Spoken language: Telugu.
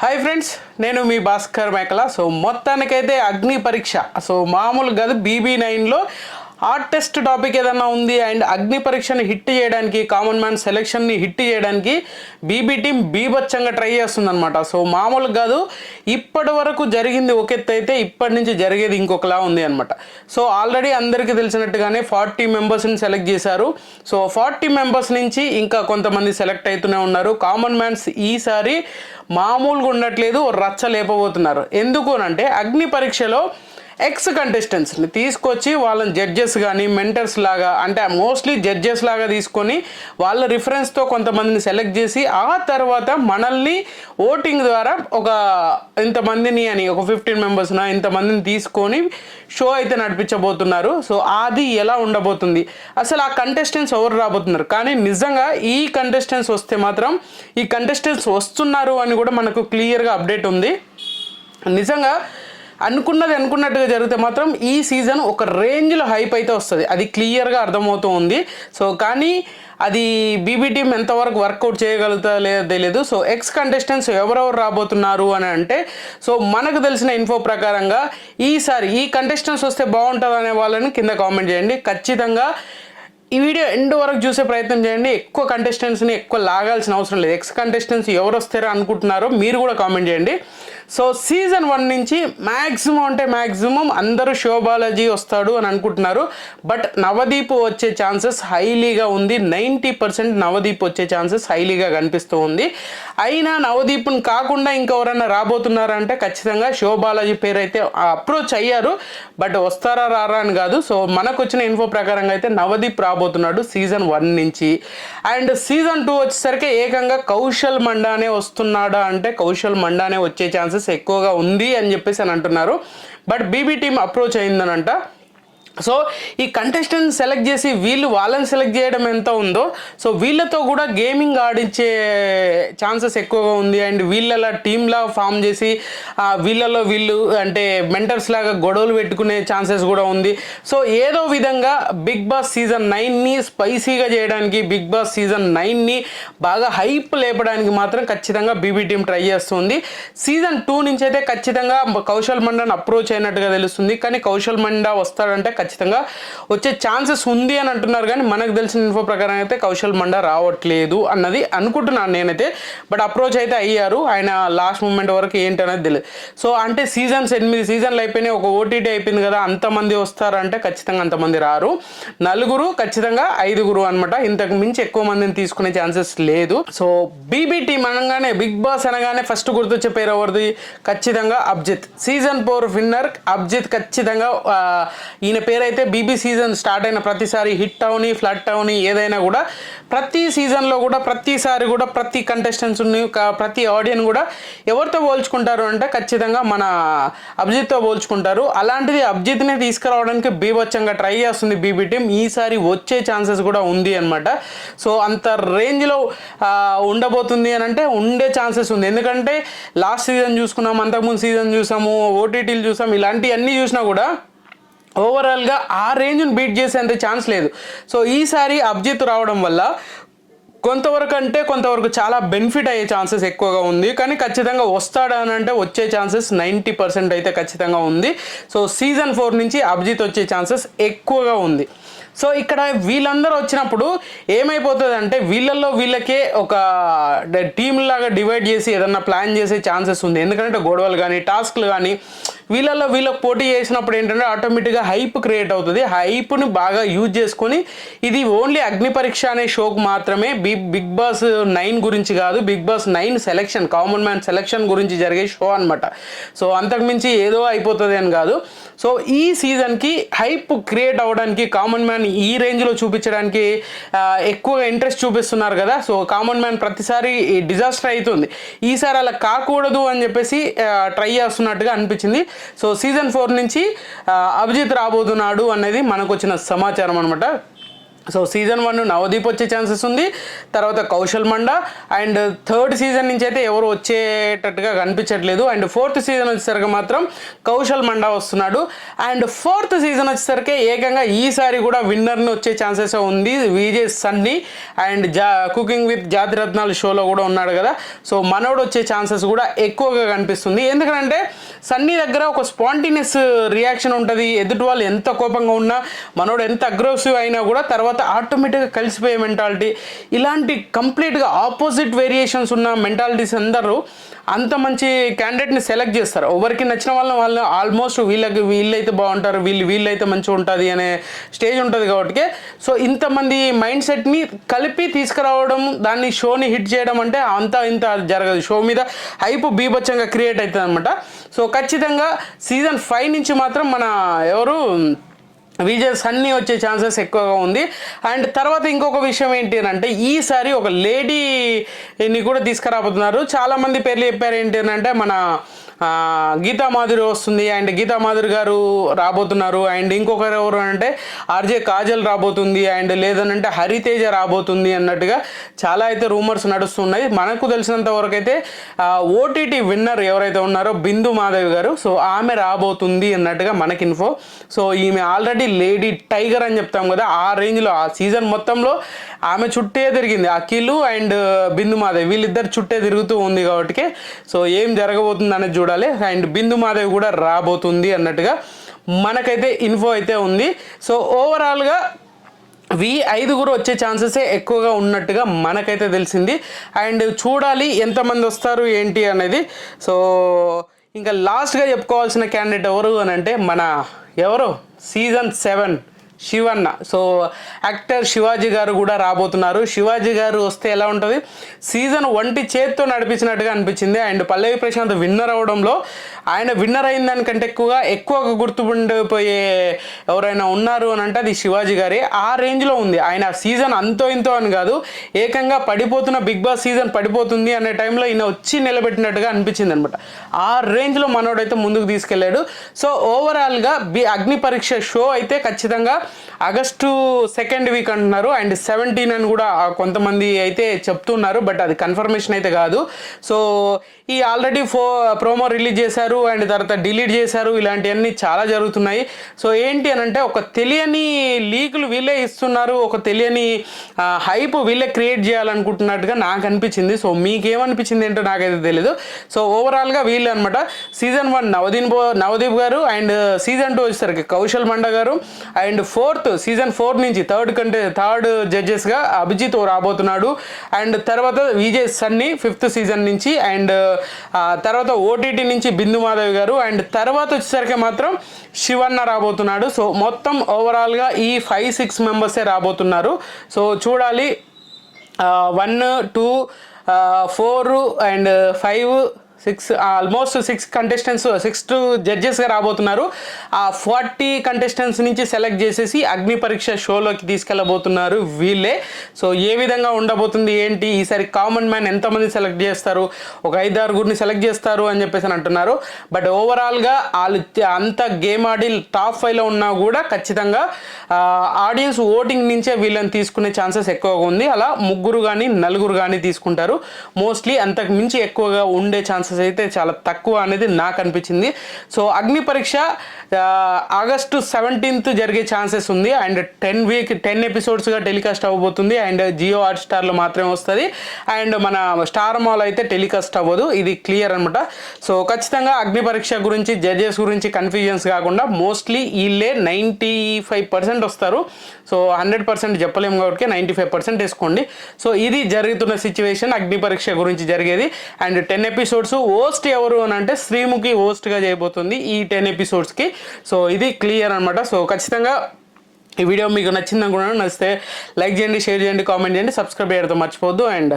హాయ్ ఫ్రెండ్స్, నేను మీ భాస్కర్ మేకల. సో మొత్తానికైతే అగ్ని పరీక్ష మామూలు కాదు. BB9లో హార్ట్ టెస్ట్ టాపిక్ ఏదన్నా ఉంది అండ్ అగ్ని పరీక్షని హిట్ చేయడానికి, కామన్ మ్యాన్ సెలక్షన్ని హిట్ చేయడానికి బీబీ టీం బీభత్సంగా ట్రై చేస్తుందన్నమాట. మామూలు కాదు. ఇప్పటి వరకు జరిగింది ఒక ఎత్తు అయితే ఇప్పటి నుంచి జరిగేది ఇంకొకలా ఉంది అనమాట. ఆల్రెడీ అందరికీ తెలిసినట్టుగానే 40 మెంబర్స్ని సెలెక్ట్ చేశారు. 40 మెంబర్స్ నుంచి ఇంకా కొంతమంది సెలెక్ట్ అవుతూనే ఉన్నారు. కామన్ మ్యాన్స్ ఈసారి మామూలుగా ఉండట్లేదు, రచ్చ లేపబోతున్నారు. ఎందుకు అంటే అగ్ని పరీక్షలో ఎక్స్ కంటెస్టెంట్స్ని తీసుకొచ్చి వాళ్ళని జడ్జెస్ కానీ మెంటర్స్ లాగా, అంటే మోస్ట్లీ జడ్జెస్ లాగా తీసుకొని వాళ్ళ రిఫరెన్స్తో కొంతమందిని సెలెక్ట్ చేసి ఆ తర్వాత మనల్ని ఓటింగ్ ద్వారా ఒక ఇంతమందిని అని ఒక 15 మెంబర్స్న ఇంతమందిని తీసుకొని షో అయితే నడిపించబోతున్నారు. అది ఎలా ఉండబోతుంది, అసలు ఆ కంటెస్టెంట్స్ ఎవరు రాబోతున్నారు, కానీ నిజంగా ఈ కంటెస్టెంట్స్ వస్తే మాత్రం ఈ కంటెస్టెంట్స్ వస్తున్నారు అని కూడా మనకు క్లియర్గా అప్డేట్ ఉంది. నిజంగా అనుకున్నట్టుగా జరిగితే మాత్రం ఈ సీజన్ ఒక రేంజ్లో హైప్ అయితే వస్తుంది, అది క్లియర్గా అర్థమవుతూ ఉంది. కానీ అది బీబీ టీం ఎంతవరకు వర్కౌట్ చేయగలుగుతా లేదో తెలియదు. ఎక్స్ కంటెస్టెంట్స్ ఎవరెవరు రాబోతున్నారు అని అంటే మనకు తెలిసిన ఇన్ఫో ప్రకారంగా ఈసారి ఈ కంటెస్టెంట్స్ వస్తే బాగుంటుంది అనే వాళ్ళని కింద కామెంట్ చేయండి. ఖచ్చితంగా ఈ వీడియో ఎండ్ వరకు చూసే ప్రయత్నం చేయండి. ఎక్కువ కంటెస్టెంట్స్ని ఎక్కువ లాగాల్సిన అవసరం లేదు. ఎక్స్ కంటెస్టెంట్స్ ఎవరు వస్తారో అనుకుంటున్నారో మీరు కూడా కామెంట్ చేయండి. సీజన్ 1 నుంచి మ్యాక్సిమం అందరూ శోభాలజీ వస్తాడు అని అనుకుంటున్నారు. బట్ నవదీప్ వచ్చే ఛాన్సెస్ హైలీగా ఉంది. 90% నవదీప్ వచ్చే ఛాన్సెస్ హైలీగా కనిపిస్తూ ఉంది. అయినా నవదీప్ని కాకుండా ఇంకెవరన్నా రాబోతున్నారంటే ఖచ్చితంగా శోభాలజీ పేరు అయితే అప్రోచ్ అయ్యారు. బట్ వస్తారా రారా అని కాదు. మనకు వచ్చిన ఇన్ఫో ప్రకారంగా అయితే నవదీప్ రాబోతున్నాడు సీజన్ 1 నుంచి. అండ్ సీజన్ 2 వచ్చేసరికి ఏకంగా కౌశల్ మండానే వస్తున్నాడా అంటే కౌశల్ మండానే వచ్చే ఛాన్సెస్ ఎక్కువగా ఉంది అని చెప్పేసి అని అంటున్నారు. బట్ బీబీ టీం అప్రోచ్ అయిందనంట. ఈ కంటెస్టెంట్ సెలెక్ట్ చేసి వాళ్ళని సెలెక్ట్ చేయడం ఎంత ఉందో వీళ్ళతో కూడా గేమింగ్ ఆడించే ఛాన్సెస్ ఎక్కువగా ఉంది. అండ్ వీళ్ళ టీంలా ఫామ్ చేసి వీళ్ళలో వీళ్ళు అంటే మెంటర్స్ లాగా గొడవలు పెట్టుకునే ఛాన్సెస్ కూడా ఉంది. ఏదో విధంగా బిగ్ బాస్ సీజన్ 9ని స్పైసీగా చేయడానికి, బిగ్ బాస్ సీజన్ 9ని బాగా హైప్ లేపడానికి మాత్రం ఖచ్చితంగా బీబీ టీం ట్రై చేస్తుంది. సీజన్ 2 నుంచి అయితే ఖచ్చితంగా కౌశల్ మండాని అప్రోచ్ అయినట్టుగా తెలుస్తుంది. కానీ కౌశల్ మండా వస్తాడంటే ఖచ్చితంగా వచ్చే ఛాన్సెస్ ఉంది అని అంటున్నారు. కానీ మనకు తెలిసిన ఇన్ఫో ప్రకారం అయితే కౌశల్ మండా రావట్లేదు అన్నది అనుకుంటున్నాను నేనైతే. బట్ అప్రోచ్ అయితే అయ్యారు. ఆయన లాస్ట్ మూమెంట్ వరకు ఏంటనేది తెలియదు. అంటే 8 సీజన్లు అయిపోయినాయి, ఒక ఓటీటీ అయిపోయింది కదా, అంతమంది వస్తారంటే ఖచ్చితంగా అంతమంది రారు. 4 ఖచ్చితంగా 5 అనమాట. ఇంతకు మించి ఎక్కువ మందిని తీసుకునే ఛాన్సెస్ లేదు. బీబీ టీం అనగానే, బిగ్ బాస్ అనగానే ఫస్ట్ గుర్తొచ్చే పేరు ఎవరిది? ఖచ్చితంగా అభిజిత్. Season 4 winner Abhijit. ఖచ్చితంగా ఈయన పేరైతే బీబీ సీజన్ స్టార్ట్ అయిన ప్రతిసారి హిట్ అవని, ఫ్లట్ అవని, ఏదైనా కూడా ప్రతి సీజన్లో కూడా ప్రతిసారి కూడా ప్రతి కంటెస్టెంట్స్ని, ప్రతి ఆడియన్స్ కూడా ఎవరితో పోల్చుకుంటారు అంటే ఖచ్చితంగా మన అభిజిత్తో పోల్చుకుంటారు. అలాంటిది అభిజిత్ని తీసుకురావడానికి బీభత్సంగా ట్రై చేస్తుంది బీబీ టీం. ఈసారి వచ్చే ఛాన్సెస్ కూడా ఉంది అనమాట. అంత రేంజ్లో ఉండబోతుంది అని అంటే ఉండే ఛాన్సెస్ ఉంది. ఎందుకంటే లాస్ట్ సీజన్ చూసుకున్నాము, అంతకుముందు సీజన్ చూసాము, ఓటీటీలు చూసాము, ఇలాంటివన్నీ చూసినా కూడా ఓవరాల్గా ఆ రేంజ్ని బీట్ చేసేంత ఛాన్స్ లేదు. ఈసారి అభిజిత్ రావడం వల్ల కొంతవరకు చాలా బెనిఫిట్ అయ్యే ఛాన్సెస్ ఎక్కువగా ఉంది. కానీ ఖచ్చితంగా వస్తాడని అంటే వచ్చే ఛాన్సెస్ 90% అయితే ఖచ్చితంగా ఉంది. సీజన్ 4 నుంచి అభిజిత్ వచ్చే ఛాన్సెస్ ఎక్కువగా ఉంది. ఇక్కడ వీళ్ళందరూ వచ్చినప్పుడు ఏమైపోతుంది అంటే వీళ్ళకే ఒక టీమ్ లాగా డివైడ్ చేసి ఏదన్నా ప్లాన్ చేసే ఛాన్సెస్ ఉంది. ఎందుకంటే గొడవలు కానీ, టాస్క్లు కానీ వీళ్ళకి పోటీ చేసినప్పుడు ఏంటంటే ఆటోమేటిక్గా హైప్ క్రియేట్ అవుతుంది. హైప్ని బాగా యూజ్ చేసుకొని ఇది ఓన్లీ అగ్ని పరీక్ష అనే షోకు మాత్రమే, బిగ్ బాస్ 9 గురించి కాదు, Bigg Boss 9 selection, common man selection గురించి జరిగే షో అనమాట. అంతకుమించి ఏదో అయిపోతుంది అని కాదు. ఈ సీజన్కి హైప్ క్రియేట్ అవ్వడానికి, కామన్ మ్యాన్ ఈ రేంజ్లో చూపించడానికి ఎక్కువగా ఇంట్రెస్ట్ చూపిస్తున్నారు కదా. కామన్ మ్యాన్ ప్రతిసారి డిజాస్టర్ అవుతుంది. ఈసారి అలా కాకూడదు అని చెప్పేసి ట్రై చేస్తున్నట్టుగా అనిపించింది. సీజన్ 4 నుంచి అభిజిత్ రాబోతున్నాడు అనేది మనకు వచ్చిన సమాచారం అనమాట. సో సీజన్ 1 నవదీప్ వచ్చే ఛాన్సెస్ ఉంది, తర్వాత Kaushal Manda, and third season నుంచి అయితే ఎవరు వచ్చేటట్టుగా కనిపించట్లేదు. అండ్ ఫోర్త్ సీజన్ వచ్చేసరికి మాత్రం కౌశల్ మండా వస్తున్నాడు. అండ్ ఫోర్త్ సీజన్ వచ్చేసరికి ఏకంగా ఈసారి కూడా విన్నర్ని వచ్చే ఛాన్సెస్ ఉంది Vijay Sunny. And cooking with Jathiratnalu షోలో కూడా ఉన్నాడు కదా, సో మనోడు వచ్చే ఛాన్సెస్ కూడా ఎక్కువగా కనిపిస్తుంది. ఎందుకంటే సన్నీ దగ్గర ఒక స్పాంటినియస్ రియాక్షన్ ఉంటుంది. ఎదుటి వాళ్ళు ఎంత కోపంగా ఉన్నా, మనోడు ఎంత అగ్రెసివ్ అయినా కూడా తర్వాత ఆటోమేటిక్గా కలిసిపోయే మెంటాలిటీ, ఇలాంటి కంప్లీట్గా ఆపోజిట్ వేరియేషన్స్ ఉన్న మెంటాలిటీస్ అందరూ అంత మంచి క్యాండిడేట్ని సెలెక్ట్ చేస్తారు. ఎవరికి నచ్చిన వాళ్ళు ఆల్మోస్ట్ వీళ్ళైతే బాగుంటారు, వీళ్ళైతే మంచిగా ఉంటుంది అనే స్టేజ్ ఉంటుంది కాబట్టి, సో ఇంతమంది మైండ్ సెట్ని కలిపి తీసుకురావడం, దాన్ని షోని హిట్ చేయడం అంటే ఇంత జరగదు. షో మీద హైప్ బీభత్సంగా క్రియేట్ అవుతుంది అనమాట. సో ఖచ్చితంగా సీజన్ 5 నుంచి మాత్రం మన ఎవరు విజయ్ సన్నీ వచ్చే ఛాన్సెస్ ఎక్కువగా ఉంది. అండ్ తర్వాత ఇంకొక విషయం ఏంటి అని అంటే ఈసారి ఒక లేడీని కూడా తీసుకురాబోతున్నారు. చాలామంది పేర్లు చెప్పారు ఏంటి అని అంటే మన గీతా మాధురి వస్తుంది, అండ్ గీతా మాధురి గారు రాబోతున్నారు. అండ్ ఇంకొకరు ఎవరు అంటే ఆర్జే కాజల్ రాబోతుంది, అండ్ లేదనంటే హరితేజ రాబోతుంది అన్నట్టుగా చాలా అయితే రూమర్స్ నడుస్తున్నాయి. మనకు తెలిసినంత వరకు అయితే ఓటీటీ విన్నర్ ఎవరైతే ఉన్నారో బిందు మాధవి గారు, సో ఆమె రాబోతుంది అన్నట్టుగా మనకి ఇన్ఫో. సో ఈమె ఆల్రెడీ లేడీ టైగర్ అని చెప్తాం కదా, ఆ రేంజ్లో ఆ సీజన్ మొత్తంలో ఆమె చుట్టే తిరిగింది. అఖిల్ అండ్ బిందు మాధవి వీళ్ళిద్దరు చుట్టే తిరుగుతూ ఉంది కాబట్టి, సో ఏం జరగబోతుంది అనేది చూడాలి. అండ్ బిందు మాధవి కూడా రాబోతుంది అన్నట్టుగా మనకైతే ఇన్ఫో అయితే ఉంది. సో ఓవరాల్గా 5 వచ్చే ఛాన్సెసే ఎక్కువగా ఉన్నట్టుగా మనకైతే తెలిసింది. అండ్ చూడాలి ఎంతమంది వస్తారు ఏంటి అనేది. సో ఇంకా లాస్ట్గా చెప్పుకోవాల్సిన క్యాండిడేట్ ఎవరు అని అంటే మన season 7 Shivanna. So actor Shivaji garu కూడా రాబోతున్నారు. శివాజీ గారు వస్తే ఎలా ఉంటుంది, సీజన్ 1 చేత్తో నడిపించినట్టుగా అనిపించింది. అండ్ పల్లవి ప్రశాంత్ విన్నర్ అవడంలో ఆయన విన్నర్ అయిన దానికంటే ఎక్కువగా గుర్తుండిపోయే ఎవరైనా ఉన్నారు అని అంటే అది శివాజీ గారే. ఆ రేంజ్లో ఉంది ఆయన సీజన్ అంతో ఇంతో అని కాదు, ఏకంగా పడిపోతున్న బిగ్ బాస్ సీజన్ పడిపోతుంది అనే టైంలో ఈయన వచ్చి నిలబెట్టినట్టుగా అనిపించింది అనమాట. ఆ రేంజ్లో మనోడైతే ముందుకు తీసుకెళ్ళాడు. సో ఓవరాల్గా అగ్ని పరీక్ష షో అయితే ఖచ్చితంగా ఆగస్టు 2nd వీక్ అంటున్నారు. అండ్ 17 అని కూడా కొంతమంది అయితే చెప్తున్నారు, బట్ అది కన్ఫర్మేషన్ అయితే కాదు. సో ఈ ఆల్రెడీ ప్రోమో రిలీజ్ చేశారు, అండ్ తర్వాత డిలీట్ చేశారు, ఇలాంటివన్నీ చాలా జరుగుతున్నాయి. సో ఏంటి అని అంటే ఒక తెలియని లీకులు వీళ్ళే ఇస్తున్నారు, ఒక తెలియని హైప్ వీళ్ళే క్రియేట్ చేయాలనుకుంటున్నట్టుగా నాకు అనిపించింది. సో మీకేమనిపించింది ఏంటో నాకైతే తెలీదు. సో ఓవరాల్గా వీళ్ళు అనమాట సీజన్ 1 నవదీప్ గారు, అండ్ సీజన్ 2 వచ్చేసరికి కౌశల్ మండా గారు, అండ్ సీజన్ 4 నుంచి థర్డ్ జడ్జెస్గా అభిజిత్ రాబోతున్నాడు. అండ్ తర్వాత విజయ్ సన్నీ 5th సీజన్ నుంచి, అండ్ తర్వాత ఓటీటీ నుంచి బిందు మాధవి గారు, అండ్ తర్వాత వచ్చేసరికి మాత్రం శివన్న రాబోతున్నాడు. సో మొత్తం ఓవరాల్గా ఈ 5-6 మెంబర్సే రాబోతున్నారు. సో చూడాలి 1, 2, 4 అండ్ 5, 6 ఆల్మోస్ట్ 6 కంటెస్టెంట్స్ 6 జడ్జెస్గా రాబోతున్నారు. ఆ 40 కంటెస్టెంట్స్ నుంచి సెలెక్ట్ చేసేసి అగ్ని పరీక్ష షోలోకి తీసుకెళ్ళబోతున్నారు వీళ్ళే. సో ఏ విధంగా ఉండబోతుంది ఏంటి, ఈసారి కామన్ మ్యాన్ ఎంతమంది సెలెక్ట్ చేస్తారు, ఒక 5-6 సెలెక్ట్ చేస్తారు అని చెప్పేసి అంటున్నారు. బట్ ఓవరాల్గా వాళ్ళు అంత గేమ్ ఆడి టాప్ 5లో ఉన్నా కూడా ఖచ్చితంగా ఆడియన్స్ ఓటింగ్ నుంచే వీళ్ళని తీసుకునే ఛాన్సెస్ ఎక్కువగా ఉంది. అలా 3 కానీ 4 కానీ తీసుకుంటారు. మోస్ట్లీ అంతకు మించి ఎక్కువగా ఉండే ఛాన్సెస్ అయితే చాలా తక్కువ అనేది నాకు అనిపించింది. సో అగ్ని పరీక్ష ఆగస్టు 17th జరిగే ఛాన్సెస్ ఉంది. అండ్ 10 ఎపిసోడ్స్గా టెలికాస్ట్ అవ్వబోతుంది. అండ్ జియో హాట్స్టార్లో మాత్రమే వస్తుంది, అండ్ మన స్టార్ మాల్ అయితే టెలికాస్ట్ అవ్వదు, ఇది క్లియర్ అనమాట. సో ఖచ్చితంగా అగ్ని పరీక్ష గురించి జడ్జెస్ గురించి కన్ఫ్యూజన్స్ కాకుండా మోస్ట్లీ వీళ్ళే 95% వస్తారు. సో 100% చెప్పలేము కాబట్టి 95% వేసుకోండి. సో ఇది జరుగుతున్న సిచ్యువేషన్ అగ్ని పరీక్ష గురించి జరిగేది. అండ్ 10 ఎపిసోడ్స్ హోస్ట్ ఎవరు అని అంటే శ్రీముఖి హోస్ట్గా చేయబోతుంది ఈ 10 ఎపిసోడ్స్కి. సో ఇది క్లియర్ అనమాట. సో ఖచ్చితంగా ఈ వీడియో మీకు నచ్చింది అనుకున్నాను. నచ్చితే లైక్ చేయండి, షేర్ చేయండి, కామెంట్ చేయండి, సబ్స్క్రైబ్ చేయడంతో మర్చిపోవద్దు. అండ్